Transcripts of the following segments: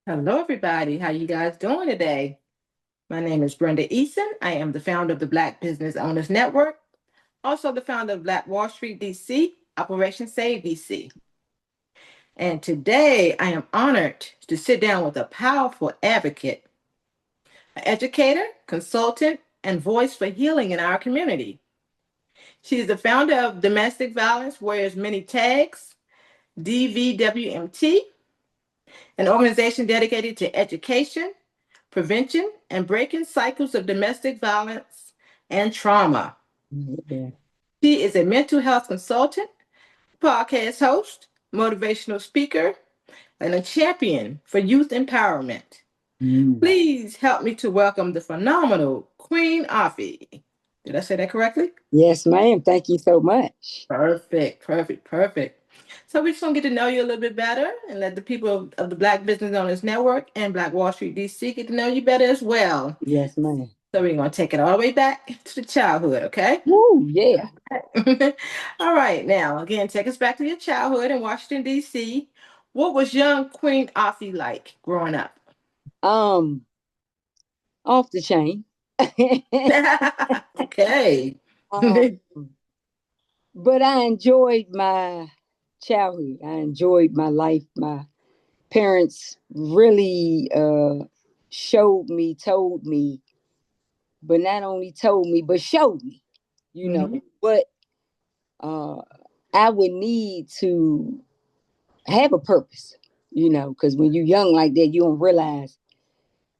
Hello, everybody. How you guys doing today? My name is Brenda Eason. I am the founder of the Black Business Owners Network, also the founder of Black Wall Street DC, Operation Save DC. And today I am honored to sit down with a powerful advocate, an educator, consultant, and voice for healing in our community. She is the founder of Domestic Violence Wears Many Tags, DVWMT, an organization dedicated to education, prevention, and breaking cycles of domestic violence and trauma. Yeah. She is a mental health consultant, podcast host, motivational speaker, and a champion for youth empowerment. Mm. Please help me to welcome the phenomenal QueenAfi. Did I say that correctly? Yes, ma'am. Thank you so much. Perfect, perfect, perfect. So we're just gonna get to know you a little bit better and let the people of the Black Business Owners Network and Black Wall Street DC get to know you better as well. Yes, ma'am. So we're gonna take it all the way back to the childhood, okay? Woo, yeah. All right, now again, take us back to your childhood in Washington, D.C. What was young Queen Afi like growing up? Um, Off the chain. Okay. um, but I enjoyed my childhood. I enjoyed my life. My parents really showed me, told me, but not only told me, but showed me, Mhm. what uh I would need to have a purpose, because when you're young like that, you don't realize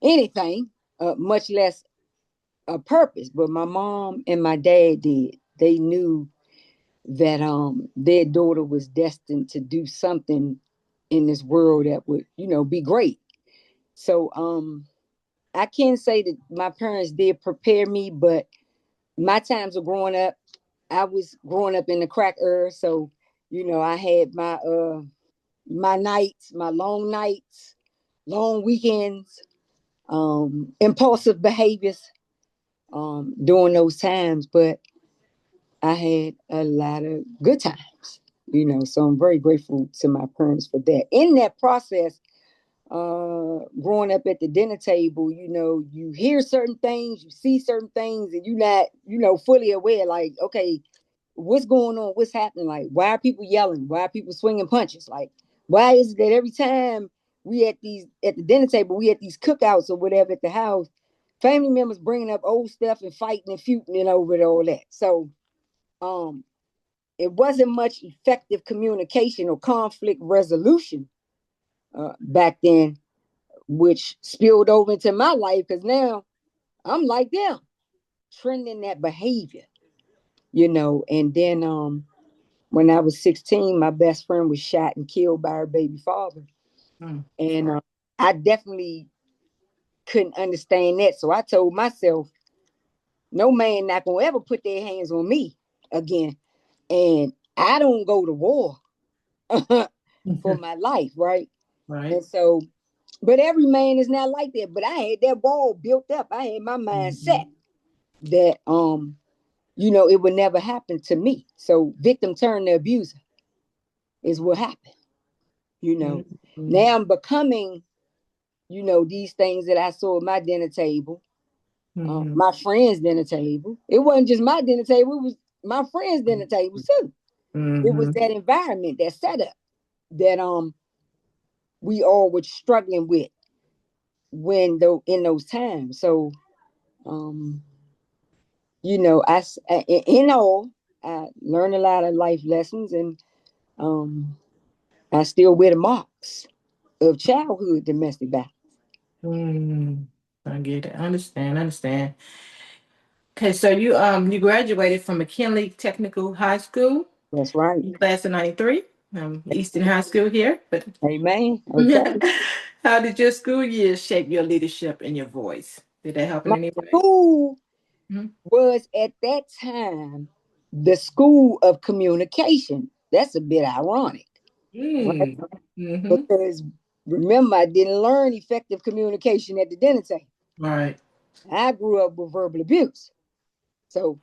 anything, much less a purpose. But my mom and my dad did. They knew that their daughter was destined to do something in this world that would, be great. So I can't say that my parents did prepare me, but my times of growing up, I was growing up in the crack era. So, I had my nights, my long nights, long weekends, impulsive behaviors during those times, but I had a lot of good times, so I'm very grateful to my parents for that. In that process, growing up at the dinner table, you hear certain things, you see certain things, and you're not, fully aware, like, okay, what's going on? What's happening? Like, why are people yelling? Why are people swinging punches? Like, why is it that every time we at the dinner table, we at these cookouts or whatever at the house, family members bringing up old stuff and fighting and feuding and over it, all that. So, um, it wasn't much effective communication or conflict resolution back then, which spilled over into my life because now I'm like them, trending that behavior, and then when I was 16, my best friend was shot and killed by her baby father. Mm. And I definitely couldn't understand that. So I told myself, no man not gonna ever put their hands on me again. And I don't go to war for my life, right? Right. And so, but every man is not like that. But I had that wall built up. I had my mind Mhm. set that it would never happen to me. So victim turned to abuser is what happened. You know. Mhm. Now I'm becoming, these things that I saw at my dinner table, Mhm. my friends' dinner table. It wasn't just my dinner table, it was my friends' dinner table too. It was Mhm. that environment, that setup that we all were struggling with when though in those times. So um, in all, I learned a lot of life lessons, and um, I still wear the marks of childhood domestic violence. Mm. I get it. I understand. I understand. Okay, so you graduated from McKinley Technical High School, That's right. class of '93, Eastern High School here. But Amen. Okay. how did your school years shape your leadership and your voice? Did that help in My any way? school Mhm. was at that time the school of communication. That's a bit ironic, right? Mm. Mm-hmm. Because remember, I didn't learn effective communication at the dinner table. Right. I grew up with verbal abuse. So,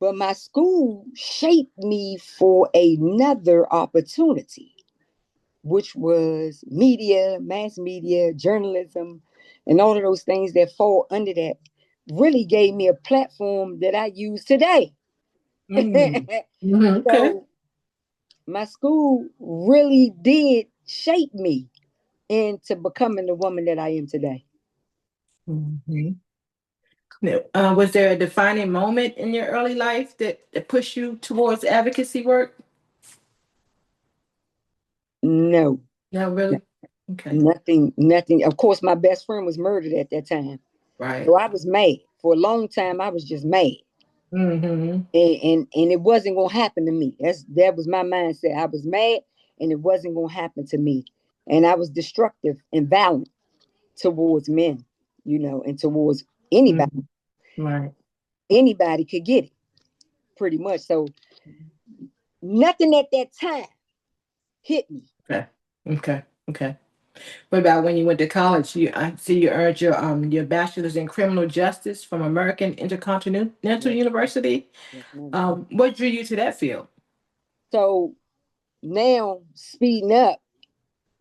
but my school shaped me for another opportunity which was media, mass media, journalism, and all of those things that fall under that, really gave me a platform that I use today. Okay. So my school really did shape me into becoming the woman that I am today. Mhm. Was there a defining moment in your early life that pushed you towards advocacy work? No, No, really? Okay. nothing. Of course, my best friend was murdered at that time. Right. So I was mad. For a long time, I was just mad. Mm-hmm. And it wasn't gonna happen to me. That was my mindset. I was mad and it wasn't gonna happen to me. And I was destructive and violent towards men, and towards anybody. Right. Anybody could get it, pretty much. So nothing at that time hit me. Okay. Okay. Okay. What about when you went to college? I see you earned your bachelor's in criminal justice from American Intercontinental Yes, University. yes, ma'am. What drew you to that field? So now speeding up,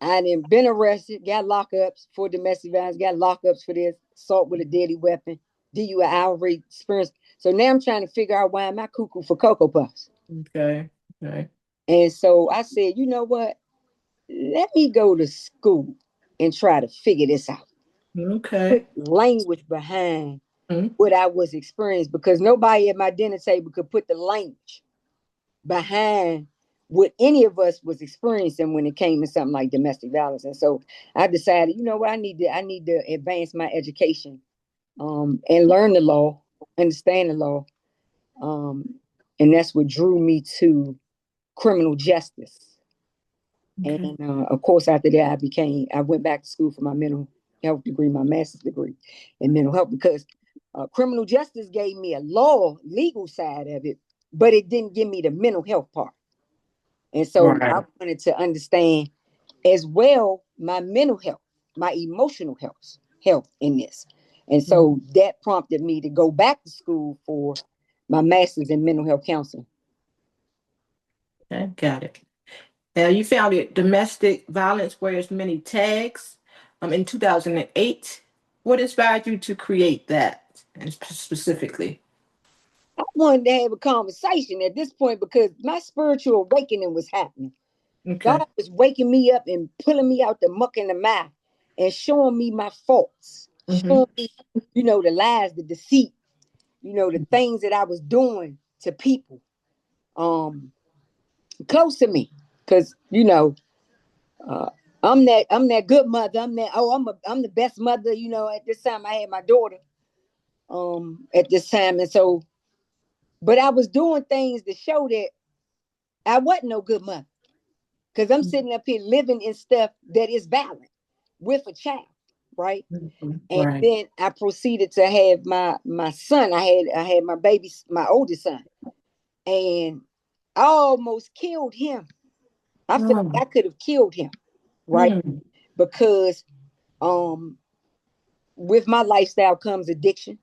I done been arrested, got lockups for domestic violence, got lockups for this, assault with a deadly weapon, DUI outrage experience. So now I'm trying to figure out why am I cuckoo for Cocoa Puffs. Okay. Okay. And so I said, you know what? Let me go to school and try to figure this out. Okay. Put language behind Mhm. what I was experiencing because nobody at my dinner table could put the language behind what any of us was experiencing when it came to something like domestic violence. And so I decided, you know what, I need to advance my education and learn the law, understand the law. Um, and that's what drew me to criminal justice. Okay. And of course, after that, I went back to school for my mental health degree, my master's degree in mental health, because criminal justice gave me a legal side of it, but it didn't give me the mental health part. And so I Right. wanted to understand as well my mental health, my emotional health in this. And so that prompted me to go back to school for my master's in mental health counseling. Okay. Got it. Now you founded Domestic Violence Wears Many Tags in 2008. What inspired you to create that and specifically? I wanted to have a conversation at this point because my spiritual awakening was happening. Okay. God was waking me up and pulling me out the muck and the mire and showing me my faults, Mm-hmm. showing me, the lies, the deceit, the things that I was doing to people close to me. Because, uh, I'm that good mother. I'm the best mother, at this time I had my daughter at this time. And so, but I was doing things to show that I wasn't no good mother. Because I'm sitting up here living in stuff that is violent with a child, right? And Right. then I proceeded to have my son. I had my baby, my oldest son, and I almost killed him. I felt Mm. like I could have killed him, right? Mm. Because um with my lifestyle comes addiction.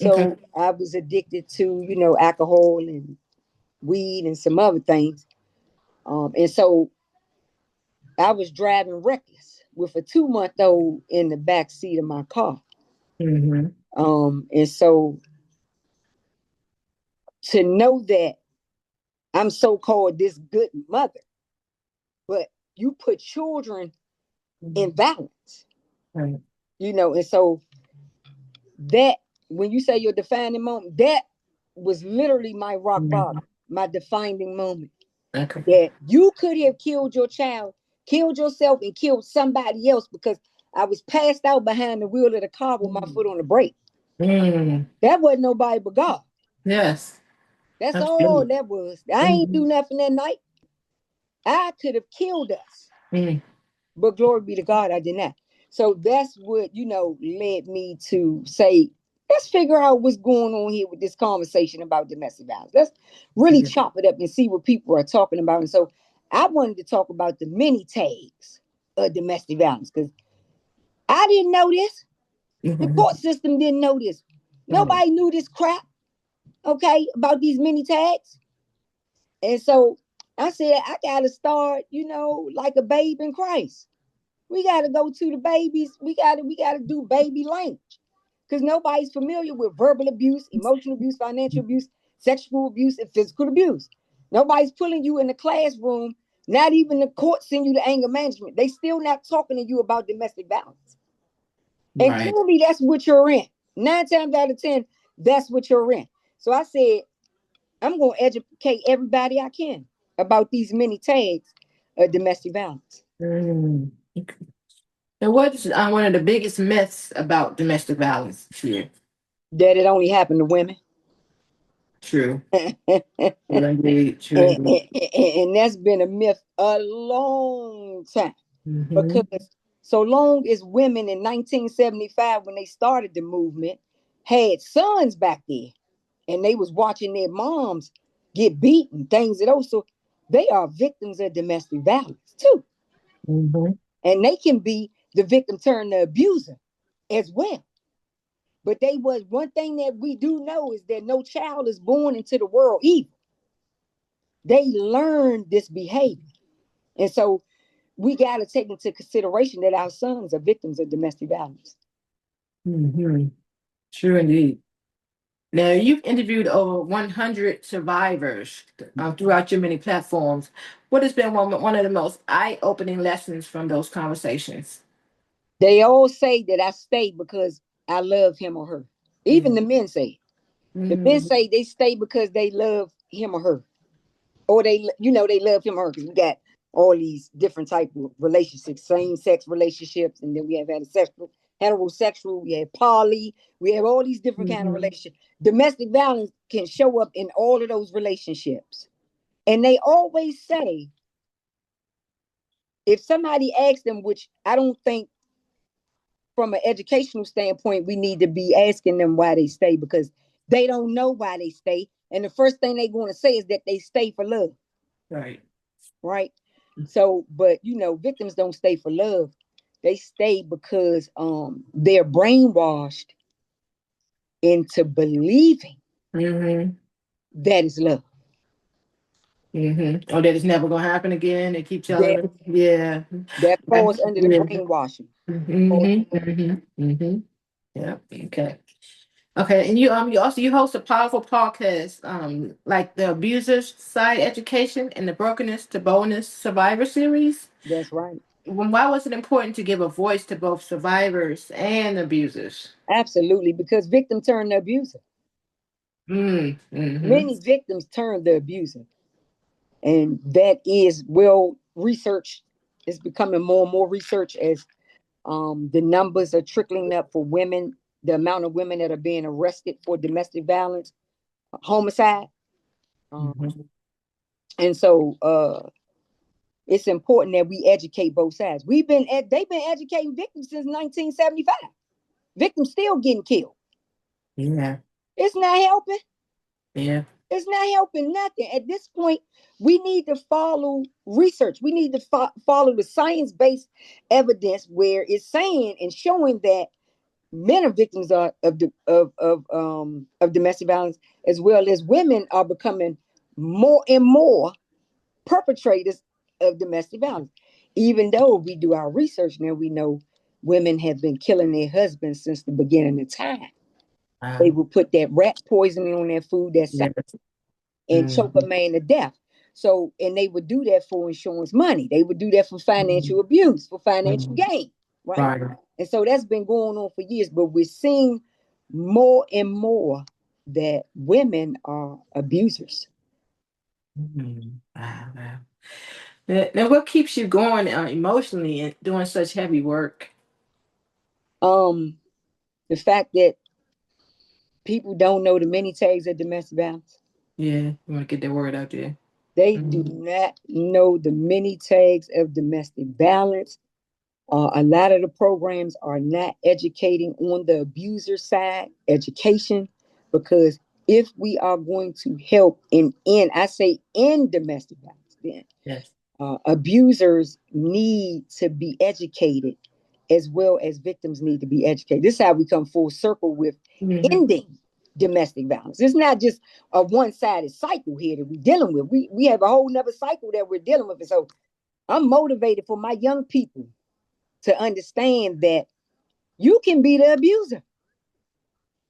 Okay. So I was addicted to, alcohol and weed and some other things. And so I was driving reckless with a 2-month-old in the back seat of my car. Mm-hmm. And so to know that I'm so-called this good mother, but you put children in violence, Right. and so that when you say your defining moment, that was literally my rock bottom, my defining moment. Okay. That you could have killed your child, killed yourself, and killed somebody else because I was passed out behind the wheel of the car with my foot on the brake. Mm. That wasn't nobody but God. Yes. That's all Absolutely. that was. I ain't Mm-hmm. do nothing that night. I could have killed us, Mm. but glory be to God, I did not. So that's what, led me to say, let's figure out what's going on here with this conversation about domestic violence. Let's really Yeah. chop it up and see what people are talking about. And so I wanted to talk about the many tags of domestic violence because I didn't know this. The Mm-hmm. court system didn't know this. Right. Nobody knew this crap, okay, about these many tags. And so I said, I gotta start, like a babe in Christ. We gotta go to the babies. We gotta do baby language. Because nobody's familiar with verbal abuse, emotional abuse, financial abuse, sexual abuse, and physical abuse. Nobody's pulling you in the classroom, not even the court send you to anger management. They still not talking to you about domestic violence. And Right. clearly that's what you're in. 9 times out of 10, that's what you're in. So I said, I'm going to educate everybody I can about these many tags of domestic violence. Mm. And what's one of the biggest myths about domestic violence here? That it only happened to women. True. and, True indeed. True and, indeed. and that's been a myth a long time. Mm-hmm. Because so long as women in 1975, when they started the movement, had sons back there, and they was watching their moms get beaten, things of those, so they are victims of domestic violence too. Mm-hmm. And they can be the victim turned the abuser as well. But they was one thing that we do know is that no child is born into the world evil. They learn this behavior. And so we got to take into consideration that our sons are victims of domestic violence. Mm-hmm. True indeed. Now, you've interviewed over 100 survivors throughout your many platforms. What has been one of the most eye-opening lessons from those conversations? They all say that I stay because I love him or her. Even Yeah. the men say it. The men Mm-hmm. say they stay because they love him or her. Or they love him or her, because we got all these different type of relationships, same-sex relationships, and then we have heterosexual, we have poly, we have all these different kind of Mm-hmm. relationships. Domestic violence can show up in all of those relationships. And they always say, if somebody asks them, which I don't think from an educational standpoint, we need to be asking them why they stay, because they don't know why they stay. And the first thing they're going to say is that they stay for love. Right. Right. So, but victims don't stay for love. They stay because they're brainwashed into believing Mm-hmm. that is love. Mm-hmm. Oh, that it's never gonna happen again. They keep telling That them, yeah. that Yeah. falls under the brainwashing. Mm-hmm. Mm-hmm. Mm-hmm. Yeah. Okay. Okay. And you host a powerful podcast, like the Abusers Side Education and the Brokenness to Bonus Survivor Series. That's right. Why was it important to give a voice to both survivors and abusers? Absolutely. Because victim turned the abuser. Mm-hmm. Many victims turn the abuser. And that is well researched. It's becoming more and more research as the numbers are trickling up for women, the amount of women that are being arrested for domestic violence, homicide. Um, Mm-hmm. and so it's important that we educate both sides. They've been educating victims since 1975. Victims still getting killed. Yeah. It's not helping. Yeah. It's not helping nothing. At this point, we need to follow research. We need to follow the science-based evidence where it's saying and showing that men are victims of domestic violence, as well as women are becoming more and more perpetrators of domestic violence. Even though we do our research now, we know women have been killing their husbands since the beginning of time. They Wow. will put that rat poisoning on their food, Yeah. and choke a Mm-hmm. man to death. So, and they would do that for insurance money. They would do that for financial abuse, for financial Mm-hmm. gain, right? Right. And so that's been going on for years, but we're seeing more and more that women are abusers. Mhm. Wow, wow. Now, what keeps you going emotionally and doing such heavy work? Um, the fact that people don't know the many tags of domestic violence. Yeah, you want to get that word out there. They do Mhm. not know the many tags of domestic violence. A lot of the programs are not educating on the abuser side, education, because if we are going to help I say in domestic violence, then Yes. abusers need to be educated as well as victims need to be educated. This is how we come full circle with Hmm. ending domestic violence. It's not just a one-sided cycle here that we're dealing with. We have a whole nother cycle that we're dealing with. And so I'm motivated for my young people to understand that you can be the abuser.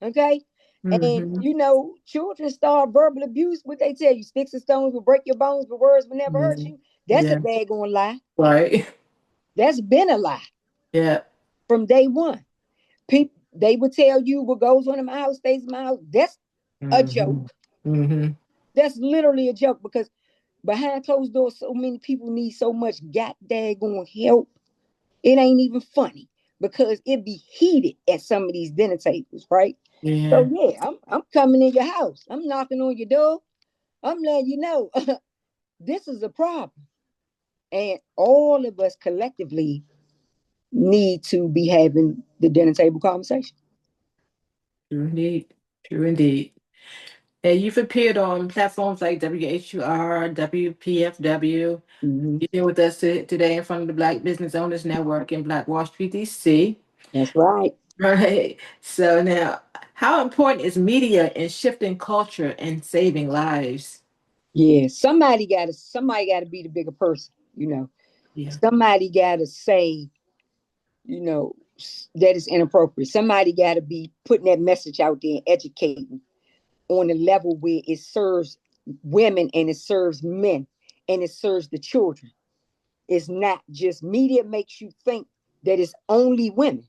Okay. And Mm-hmm. you know, children start verbal abuse. What they tell you, sticks and stones will break your bones, but words will never hurt Mm-hmm. you. That's a Yeah. daggone lie. Right. That's been a lie Yeah. from day one. People, they would tell you what goes on in my house stays in my house. That's a Mm-hmm. joke. Mm-hmm. That's literally a joke because behind closed doors, so many people need so much god daggone help. It ain't even funny because it be heated at some of these dinner tables, right? Yeah. So yeah, I'm coming in your house. I'm knocking on your door. I'm letting you know this is a problem. And all of us collectively need to be having the dinner table conversation. True indeed. True indeed. And you've appeared on platforms like WHUR, WPFW. Mhm. You're here with us today in front of the Black Business Owners Network in Black Wall Street, DC. That's right. Right. So now, how important is media in shifting culture and saving lives? Yeah, somebody gotta be the bigger person, you know. Yeah. Somebody gotta say, you know, that is inappropriate. Somebody gotta be putting that message out there and educating on a level where it serves women and it serves men and it serves the children. It's not just media makes you think that it's only women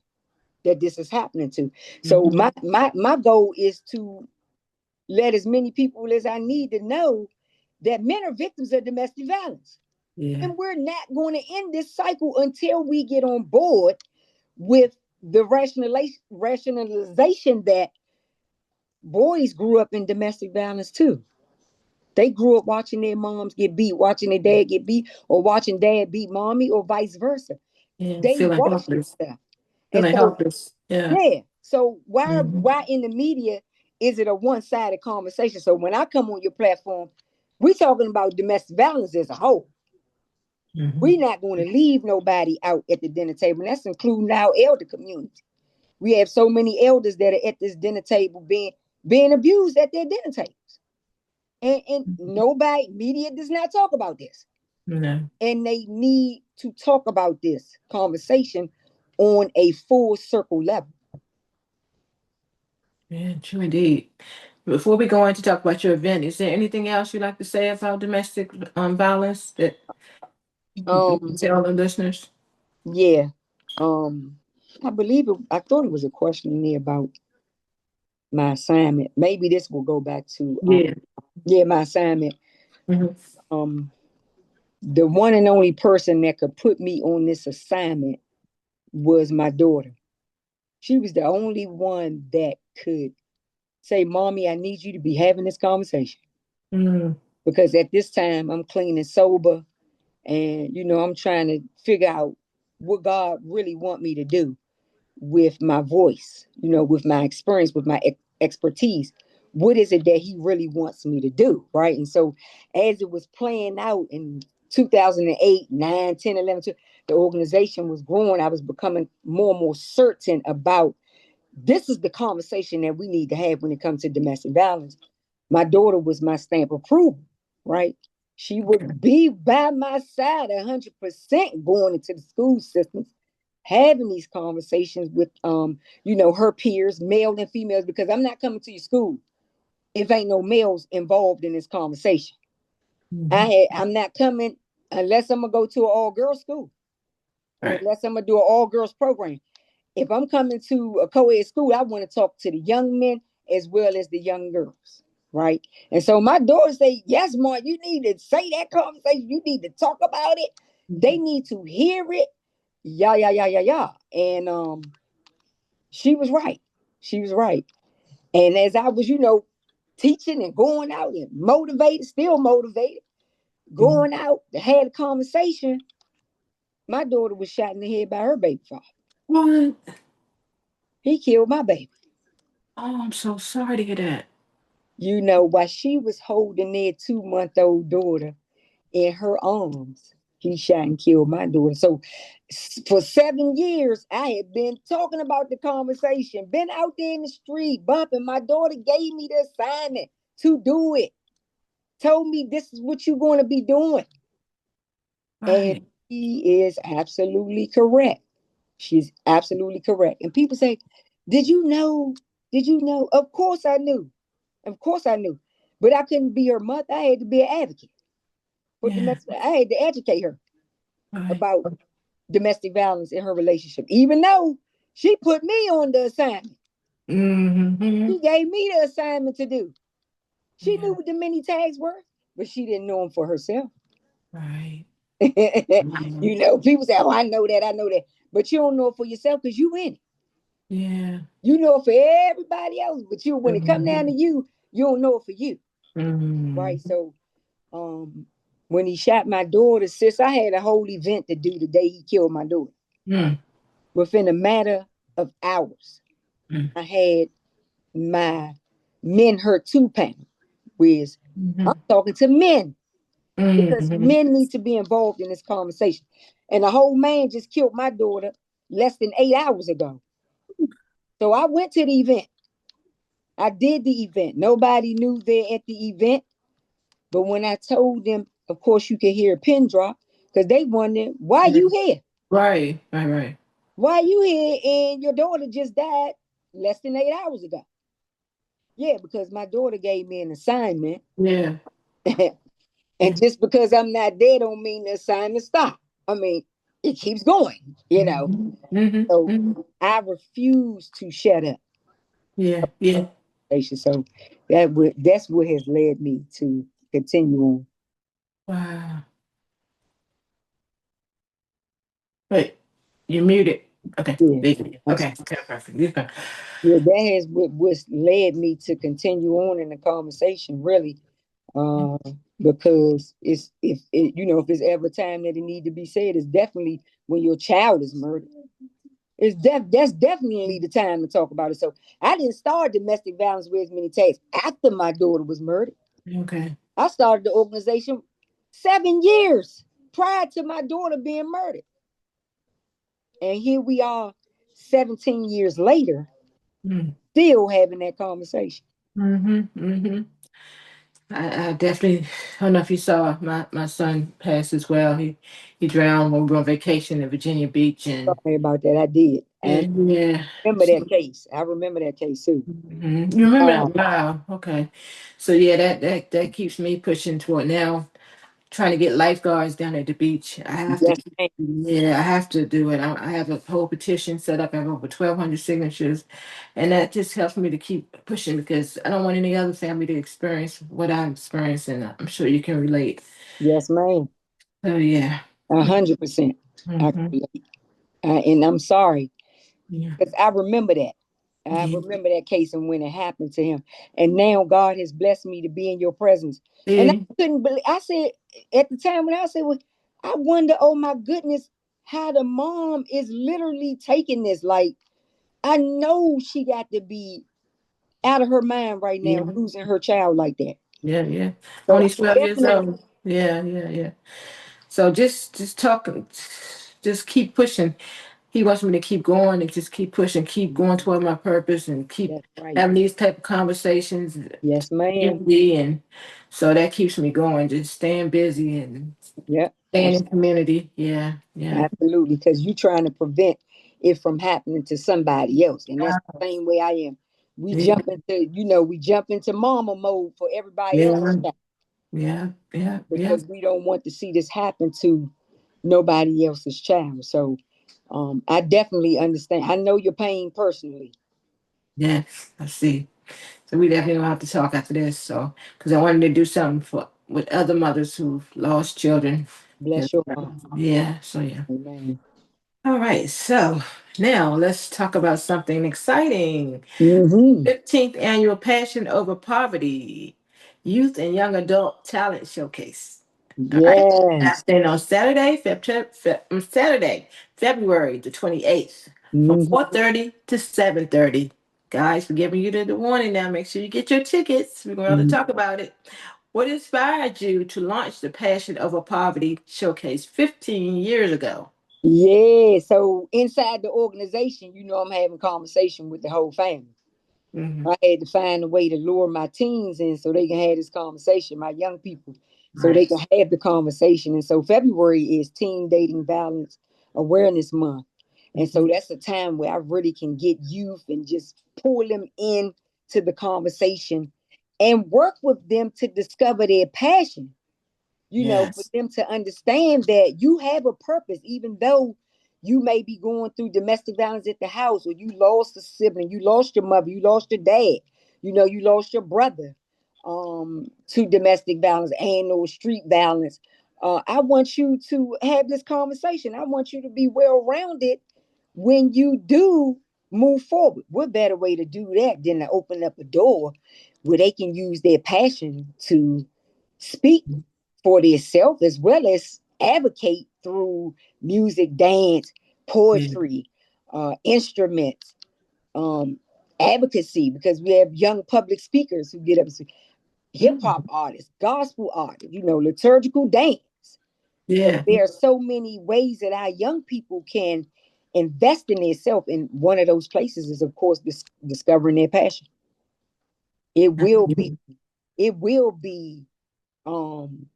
that this is happening to. So Mm-hmm. my goal is to let as many people as I need to know that men are victims of domestic violence. Yeah. And we're not going to end this cycle until we get on board with the rationalization that boys grew up in domestic violence too. They grew up watching their moms get beat, watching their dad get beat, or watching dad beat mommy, or vice versa. Yeah. They Feeling watched this helpless. stuff. And Feeling so, helpless. Yeah. yeah. So Mm-hmm. why in the media is it a one-sided conversation? So when I come on your platform, we're talking about domestic violence as a whole. Mm-hmm. We're not going to leave nobody out at the dinner table. And that's including our elder community. We have so many elders that are at this dinner table being abused at their dinner tables. And nobody, media does not talk about this. No. And they need to talk about this conversation on a full circle level. Yeah, true indeed. Before we go on to talk about your event, is there anything else you'd like to say about domestic violence that you can Um, tell the listeners? yeah. Um, I thought it was a question in there about my assignment. Maybe this will go back to Yeah. yeah, my assignment. Mm-hmm. Um, the one and only person that could put me on this assignment was my daughter. She was the only one that could say, Mommy, I need you to be having this conversation. Mm-hmm. Because at this time I'm clean and sober, and you know, I'm trying to figure out what God really want me to do with my voice, you know, with my experience, with my expertise. What is it that he really wants me to do, right? And so as it was playing out in 2008, 9, 10, 11, the organization was growing. I was becoming more and more certain about this is the conversation that we need to have when it comes to domestic violence. My daughter was my stamp of approval, right? She Okay. would be by my side 100% going into the school systems, having these conversations with, you know, her peers, male and females, because I'm not coming to your school if ain't no males involved in this conversation. Mm-hmm. I'm not coming unless I'm gonna go to an all girls school or Right. unless I'm gonna do an all girls program. If I'm coming to a co-ed school, I want to talk to the young men as well as the young girls, right? And so my daughter say, yes, Mark, you need to say that conversation. You need to talk about it. They need to hear it. Yeah, yeah, yeah, yeah, yeah. And she was right. She was right. And as I was, you know, teaching and going out and motivated, still motivated, Mm-hmm. going out to have a conversation, my daughter was shot in the head by her baby father. What? He killed my baby. Oh, I'm so sorry to hear that. You know, while she was holding their 2-month-old daughter in her arms, he shot and killed my daughter. So for 7 years, I had been talking about the conversation, been out there in the street bumping. My daughter gave me the assignment to do it, told me this is what you're going to be doing. Right. And she is absolutely correct. She's absolutely correct. And people say, did you know? Did you know? Of course I knew. Of course I knew. But I couldn't be her mother. I had to be an advocate for Yeah. domestic. I had to educate her Right. about domestic violence in her relationship, even though she put me on the assignment. Mm-hmm. She gave me the assignment to do. She Yeah. knew what the many tags were, but she didn't know them for herself. Right. You know, people say, "Oh, I know that, I know that," but you don't know it for yourself because you in it. Yeah. You know it for everybody else, but you, when it come down to Mm-hmm. you don't know it for you, right? Mm-hmm. So, when he shot my daughter, sis, I had a whole event to do the day he killed my daughter. Mm-hmm. Within a matter of hours, I had my Men Hurt 2 panel, which I'm talking to men because Mm-hmm. men need to be involved in this conversation. And the whole man just killed my daughter less than 8 hours ago. So I went to the event. I did the event. Nobody knew there at the event. But when I told them, of course, you could hear a pin drop because they wondered, why you here? Right. Right. Right. Why you here? And your daughter just died less than 8 hours ago. Yeah, because my daughter gave me an assignment. Yeah. And just because I'm not there don't mean the assignment stop. I mean, it keeps going, you know. Mm-hmm. So Mm-hmm. I refuse to shut up. Yeah. Yeah. So that's what has led me to continue on. Wow. Wait, you muted. Okay. Yeah. Okay. Okay. Perfect. You go. Yeah, that has what's led me to continue on in the conversation, really. Uh, because it's if it, you know, if it's ever time that it need to be said, it's definitely when your child is murdered. That's definitely the time to talk about it. So I didn't start domestic violence with as many tags after my daughter was murdered. Okay. I started the organization 7 years prior to my daughter being murdered. And here we are 17 years later, still having that conversation. Mm-hmm. Mm-hmm. I definitely, I don't know if you saw my son passed as well. He drowned when we were on vacation in Virginia Beach, and Sorry about that. I did. yeah, And yeah. remember So, that case. I remember that case too. you remember Uh, that? Wow. Okay. So yeah, that keeps me pushing toward now trying to get lifeguards down at the beach. I have to yes, keep, ma'am. yeah, I have to do it. I have a whole petition set up. I have over 1,200 signatures, and that just helps me to keep pushing because I don't want any other family to experience what I'm experiencing. I'm sure you can relate. Yes, ma'am. Oh yeah. 100%. I, Mm-hmm. and I'm sorry Yeah. because I remember that. I Yeah. remember that case and when it happened to him. And now God has blessed me to be in your presence. And I Yeah. couldn't believe, I said, at the time when I said, well, I wonder, oh my goodness, how the mom is literally taking this. Like, I know she got to be out of her mind right now, Yeah. losing her child like that. Yeah. Yeah. So Only I 12 years definitely, old. Yeah. Yeah. Yeah. So just talking, just keep pushing. He wants me to keep going and just keep pushing, keep going toward my purpose, and keep that's right. having these type of conversations, Yes, ma'am. community, and so that keeps me going. Just staying busy and Yep. staying in community. Yeah, yeah. Absolutely, because you're trying to prevent it from happening to somebody else, and that's the same way I am. We Yeah, jump into, we jump into mama mode for everybody else yeah, yeah, yeah, yeah. because we don't want to see this happen to nobody else's child. So, I definitely understand. I know your pain personally. Yes, I see. So we definitely gonna have to talk after this. So because I wanted to do something for with other mothers who've lost children. Bless your heart. Yeah. So yeah. Amen. All right, so now let's talk about something exciting. Mm-hmm. 15th Annual Passion Over Poverty Youth and Young Adult Talent Showcase. All right, Yes. happening on Saturday, February the 28th from Mm-hmm. 4:30 to 7:30. Guys, we're giving you the warning now. Make sure you get your tickets. We're going to have to talk about it. What inspired you to launch the Passion Over Poverty Showcase 15 years ago? Yeah. So inside the organization, I'm having conversation with the whole family. Hmm. I had to find a way to lure my teens in so they can have this conversation, my young people, so they Right. can have the conversation. And so February is Teen Dating Violence Awareness Month. And so Mhm. that's a time where I really can get youth and just pull them in to the conversation and work with them to discover their passion, for Yes. them to understand that you have a purpose, even though you may be going through domestic violence at the house, or you lost a sibling, you lost your mother, you lost your dad, you lost your brother to domestic violence and or street violence. I want you to have this conversation. I want you to be well rounded when you do move forward. What better way to do that than to open up a door where they can use their passion to speak for themselves as well as advocate through music, dance, Yeah. poetry, instruments, um, advocacy, because we have young public speakers who get up and speak, hip hop Mhm. artists, gospel artists, liturgical dance. So Yeah. there are so many ways that our young people can invest in themselves. And one of those places is, of course, discovering their passion. It will be, it will be um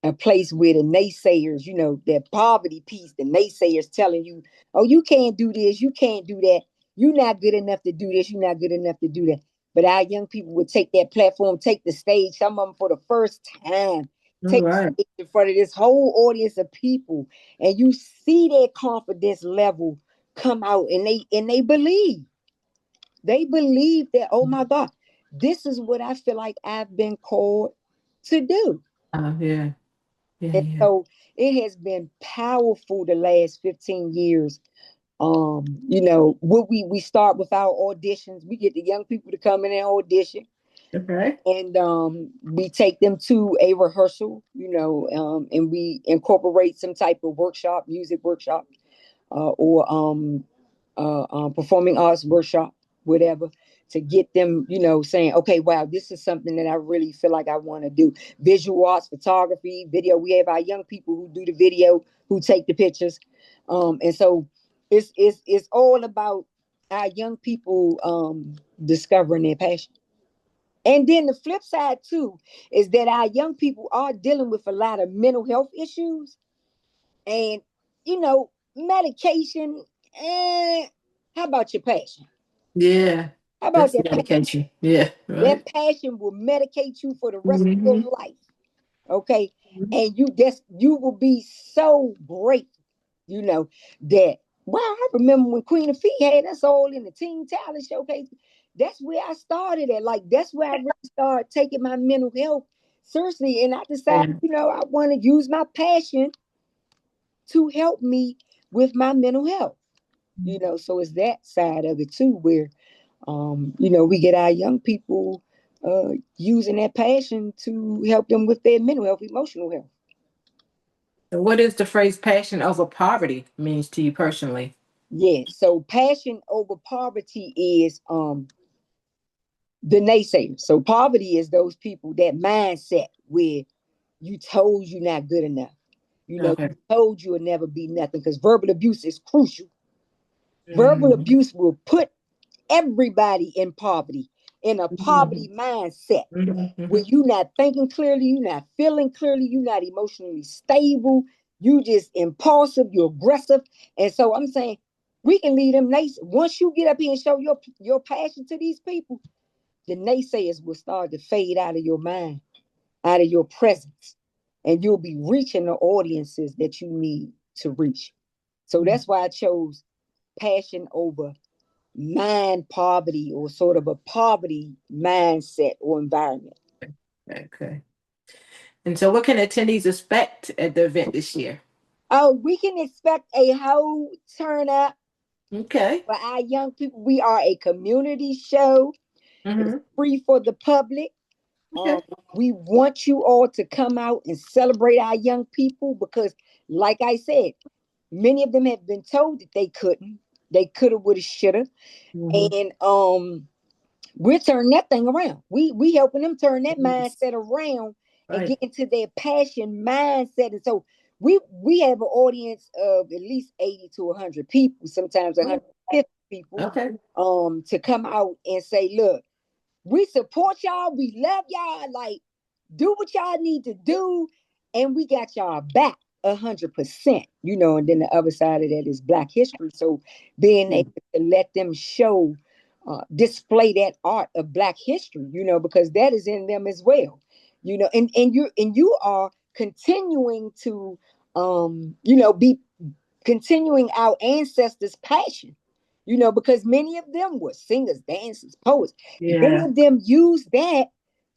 a place where the naysayers, that poverty piece, the naysayers telling you, oh, you can't do this, you can't do that, you're not good enough to do this, you're not good enough to do that. But our young people would take that platform, take the stage, some of them for the first time, All take the right. stage in front of this whole audience of people, and you see their confidence level come out, and they believe. They believe that, oh my God, this is what I feel like I've been called to do. Yeah. Yeah. And Yeah. so it has been powerful the last 15 years. What we start with our auditions, we get the young people to come in and audition, Okay. and we take them to a rehearsal, and we incorporate some type of workshop, music workshop, or performing arts workshop, whatever, to get them, saying, okay, wow, this is something that I really feel like I want to do. Visual arts, photography, video. We have our young people who do the video, who take the pictures, and so it's all about our young people discovering their passion. And then the flip side too is that our young people are dealing with a lot of mental health issues, and medication. How about your passion? Yeah. How about That's that? medication. Yeah. That Right. passion will medicate you for the rest of Hmm. your life. Okay, and you will be so grateful. You know that. Wow, I remember when QueenAfi had us all in the Teen Talent Showcase. That's where I started at. Like that's where I really started taking my mental health seriously, and I decided, Yeah. I want to use my passion to help me with my mental health. So it's that side of it too, where we get our young people using that passion to help them with their mental health, emotional health. So what is the phrase passion over poverty means to you personally? Yeah. So passion over poverty is the naysayers. So poverty is those people, that mindset where you told you not good enough. Okay. You told you will never be nothing, because verbal abuse is crucial. Verbal Mhm. abuse will put everybody in poverty, in a Mhm. poverty mindset Mhm. where Mhm. you're not thinking clearly, you're not feeling clearly, you're not emotionally stable, you just impulsive, you're aggressive. And so I'm saying we can leave them naysayers. Once you get up here and show your passion to these people, the naysayers will start to fade out of your mind, out of your presence, and you'll be reaching the audiences that you need to reach. So that's why I chose passion over mind poverty, or sort of a poverty mindset or environment. Okay. And so what can attendees expect at the event this year? Oh, we can expect a whole turn up Okay. for our young people. We are a community show. It's Hmm. free for the public. Um, Okay. we want you all to come out and celebrate our young people because, like I said, many of them have been told that they couldn't. They coulda, woulda, shoulda. Hmm. And we're turning that thing around. We helping them turn that mindset around and get into their passion mindset. And so we have an audience of at least 80 to 100 people, sometimes 150 people, to come out and say, look, we support y'all, we love y'all, like, do what y'all need to do, and we got y'all back 100%, you know. And then the other side of that is Black history. So being able to let them show, display that art of Black history, you know, because that is in them as well, you know. And you are continuing to, you know, be continuing our ancestors' passion, you know, because many of them were singers, dancers, poets. Many of them used that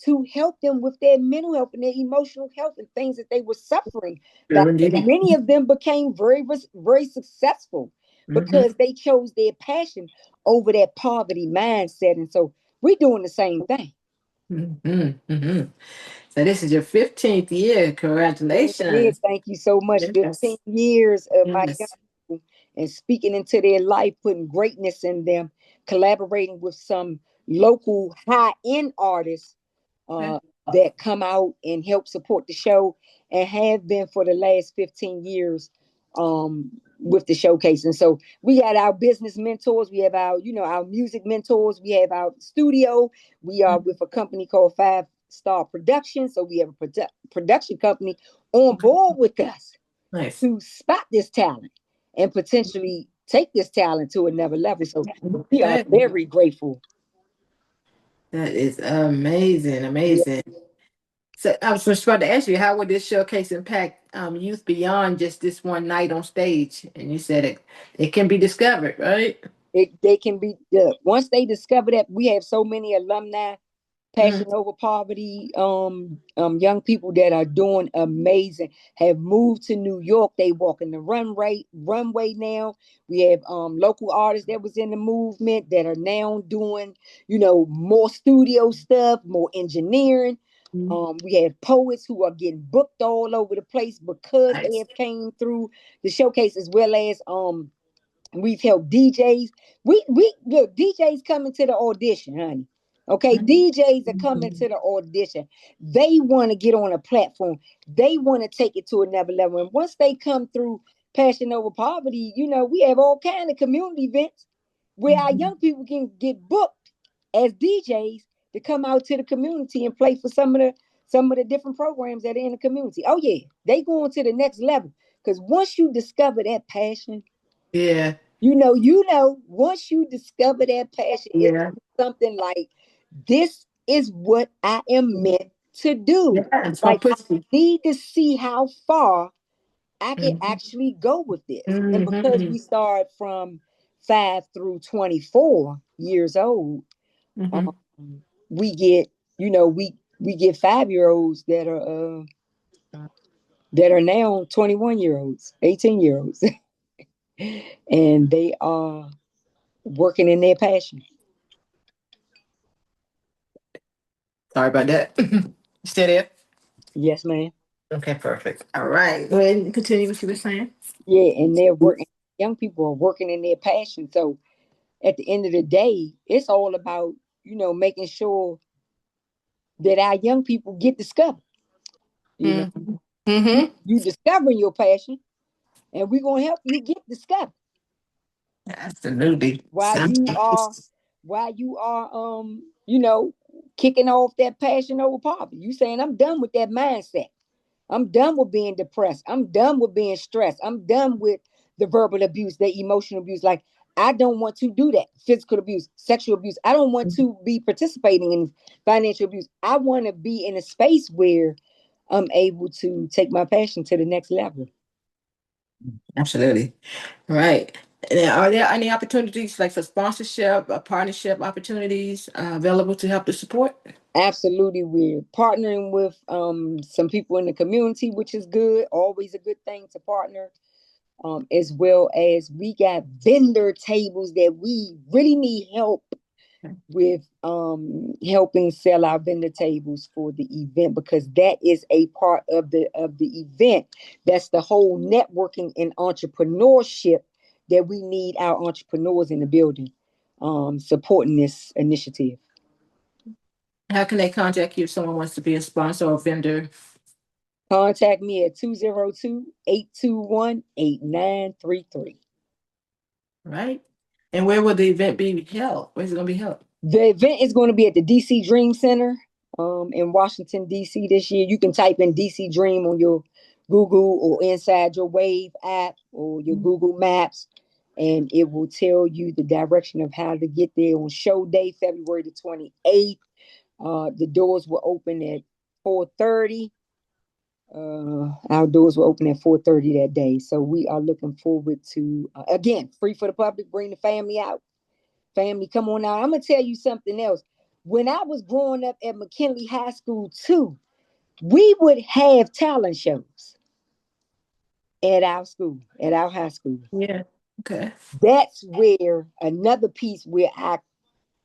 to help them with their mental health and their emotional health and things that they were suffering. Many of them became very, very successful because they chose their passion over that poverty mindset. And so we're doing the same thing. So this is your 15th year. Congratulations. Thank you so much. 15 years of my young people and speaking into their life, putting greatness in them, collaborating with some local high-end artists that come out and help support the show and have been for the last 15 years with the showcase. And so we got our business mentors, we have our, you know, our music mentors, we have our studio. We are with a company called 5 Star Production. So we have a production company on board with us to spot this talent and potentially take this talent to another level. So we are very grateful. That is amazing, amazing. Yeah. So I was just about to ask you, how would this showcase impact youth beyond just this one night on stage? And you said it can be discovered, right? They can be, once they discover that, we have so many alumni, Passion Over Poverty, young people that are doing amazing, have moved to New York. They walk in the runway now. We have local artists that was in the movement that are now doing, you know, more studio stuff, more engineering. We have poets who are getting booked all over the place because they have came through the showcase, as well as we've helped DJs. We look, DJs coming to the audition, honey. Okay, DJs are coming to the audition. They want to get on a platform. They want to take it to another level. And once they come through Passion Over Poverty, you know, we have all kind of community events where our young people can get booked as DJs to come out to the community and play for some of the different programs that are in the community. Oh yeah, they going to the next level, because once you discover that passion, you know, once you discover that passion, it's something like, this is what I am meant to do. Like, I need to see how far I can actually go with this. And because we start from 5 through 24 years old, we get, you know, we get 5-year-olds that are now 21-year-olds, 18-year-olds, and they are working in their passion. Sorry about that. You still there? Yes, ma'am. Okay, perfect. All right. Go ahead and continue what you were saying. Yeah, and they're working, young people are working in their passion. So at the end of the day, it's all about, you know, making sure that our young people get discovered. You know, you discovering your passion, and we're gonna help you get discovered. Absolutely. While you are you know, kicking off that passion over poverty. You saying, I'm done with that mindset. I'm done with being depressed. I'm done with being stressed. I'm done with the verbal abuse, the emotional abuse. Like, I don't want to do that. Physical abuse, sexual abuse. I don't want to be participating in financial abuse. I want to be in a space where I'm able to take my passion to the next level. Absolutely. Right. Now, are there any opportunities like for sponsorship or partnership opportunities available to help the support? Absolutely. We're partnering with some people in the community, which is good. Always a good thing to partner. As well as we got vendor tables that we really need help with, helping sell our vendor tables for the event, because that is a part of the event. That's the whole networking and entrepreneurship that we need our entrepreneurs in the building supporting this initiative. How can they contact you if someone wants to be a sponsor or vendor? Contact me at 202-821-8933. Right. And where will the event be held? Where's it going to be held? The event is going to be at the DC Dream Center in Washington, DC this year. You can type in DC Dream on your Google or inside your Wave app or your Google Maps, and it will tell you the direction of how to get there on show day, February the 28th. The doors will open at 4:30. Our doors will open at 4:30 that day. So we are looking forward to, again, free for the public, bring the family out. Family, come on out. I'm going to tell you something else. When I was growing up at McKinley High School too, we would have talent shows at our school, at our high school. Yeah. Okay. That's where another piece where I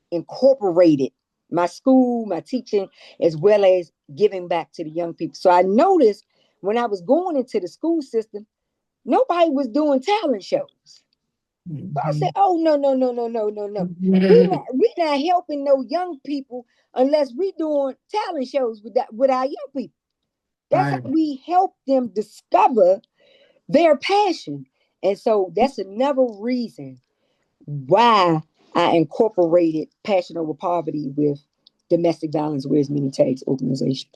incorporated my school, my teaching, as well as giving back to the young people. So I noticed when I was going into the school system, nobody was doing talent shows. So I said, oh, no, no, no, no, no, no, no. We not helping no young people unless we doing talent shows with our young people. That's how Right. we help them discover their passion. And so that's another reason why I incorporated Passion Over Poverty with Domestic Violence Wears Many Tags organization.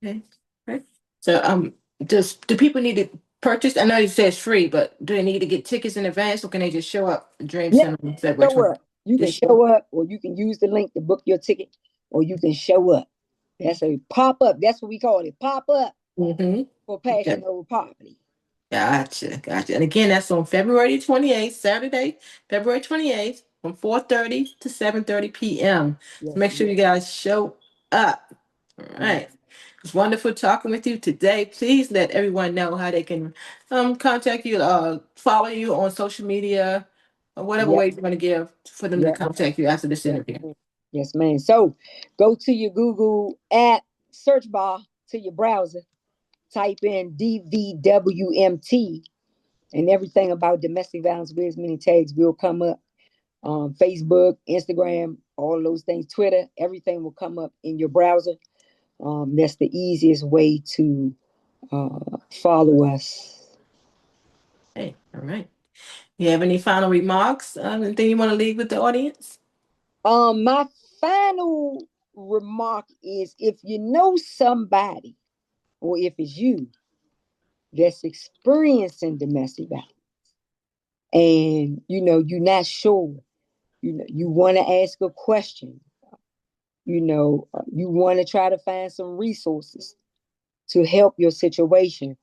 Okay. Right. So do people need to purchase? I know you say it's free, but do they need to get tickets in advance, or can they just show up at Dream Yeah, Center on February show 20th? up. You can Just show show up, or you can use the link to book your ticket, or you can show up. That's a pop up. That's what we call it. Pop up up. for Okay. Passion Over Poverty. Gotcha. Gotcha. And again, that's on February 28th, Saturday, February 28th, from 4:30 to 7:30 p.m. So Yes, make sure you guys show up. All ma'am. right. It's wonderful talking with you today. Please let everyone know how they can contact you, follow you on social media, or whatever Yep, ways you want to give for them to yep, contact you after this yes, interview. ma'am. Yes, ma'am. So go to your Google app search bar to your browser, type in DVWMT, and everything about domestic violence wears many tags will come up. Facebook, Instagram, all those things, Twitter, everything will come up in your browser. That's the easiest way to uh, follow us. Hey, all right. You have any final remarks? Anything you want to leave with the audience? My final remark is if you know somebody, or if it's you that's experiencing domestic violence, and you're not sure, you want to ask a question, you want to try to find some resources to help your situation.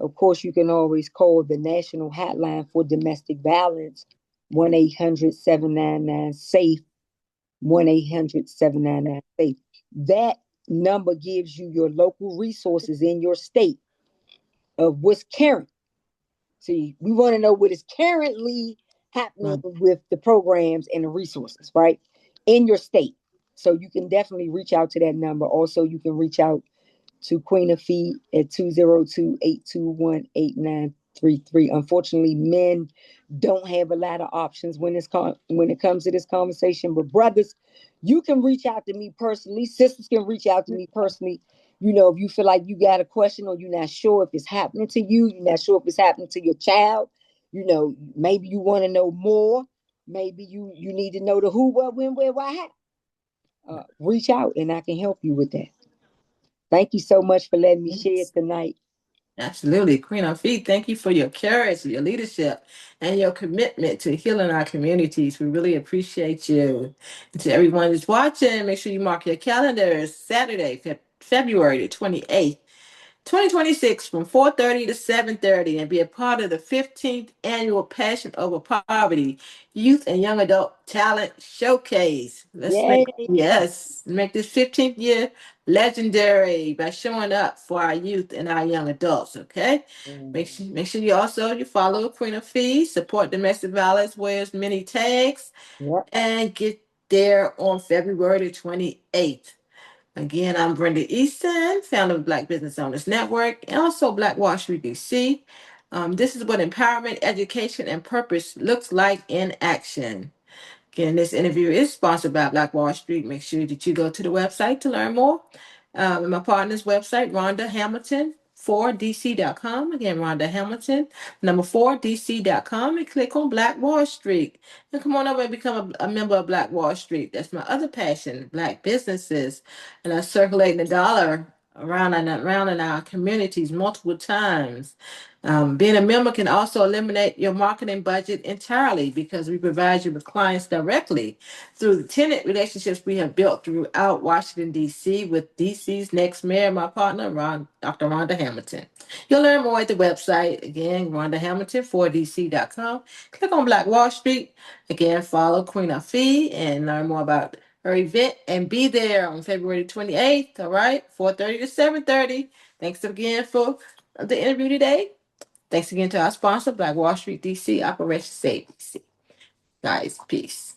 Of course, you can always call the National Hotline for Domestic Violence, 1-800-799-SAFE, 1-800-799-SAFE. That number gives you your local resources in your state of what's current. See, we want to know what is currently happening with the programs and the resources, right, in your state. So you can definitely reach out to that number. Also, you can reach out to QueenAfi at 202-821-8933. Unfortunately, men don't have a lot of options when it comes to this conversation. But brothers, you can reach out to me personally. Sisters can reach out to me personally. If you feel like you got a question or you're not sure if it's happening to you, you're not sure if it's happening to your child, maybe you want to know more. Maybe you need to know the who, what, when, where, why, how. Reach out and I can help you with that. Thank you so much for letting me share tonight. Absolutely. QueenAfi, thank you for your courage, your leadership, and your commitment to healing our communities. We really appreciate you. And to everyone who's watching, make sure you mark your calendars Saturday, February the 28th. 2026 from 4:30 to 7:30 and be a part of the 15th annual Passion Over Poverty Youth and Young Adult Talent Showcase. Yay. Make this 15th year legendary by showing up for our youth and our young adults, okay? Make sure you follow Queen of Fees, support domestic violence, wears many tags, Yep. and get there on February the 28th. Again, I'm Brenda Eason, founder of Black Business Owners Network and also Black Wall Street DC. This is what empowerment, education, and purpose looks like in action. Again, this interview is sponsored by Black Wall Street. Make sure that you go to the website to learn more. My partner's website, Rhonda Hamilton. 4dc.com. Again, Rhonda Hamilton, number 4dc.com, and click on Black Wall Street. And come on over and become a member of Black Wall Street. That's my other passion, Black businesses. And I'm circulating the dollar around and around in our communities multiple times. Being a member can also eliminate your marketing budget entirely because we provide you with clients directly through the tenant relationships we have built throughout Washington, D.C. with D.C.'s next mayor, my partner, Dr. Rhonda Hamilton. You'll learn more at the website. Again, Rhonda Hamilton, 4dc.com. Click on Black Wall Street. Again, follow QueenAfi and learn more about her event and be there on February 28th, all right, 4:30 to 7:30. Thanks again for the interview today. Thanks again to our sponsor, Black Wall Street DC, Operation Save DC. Guys, peace.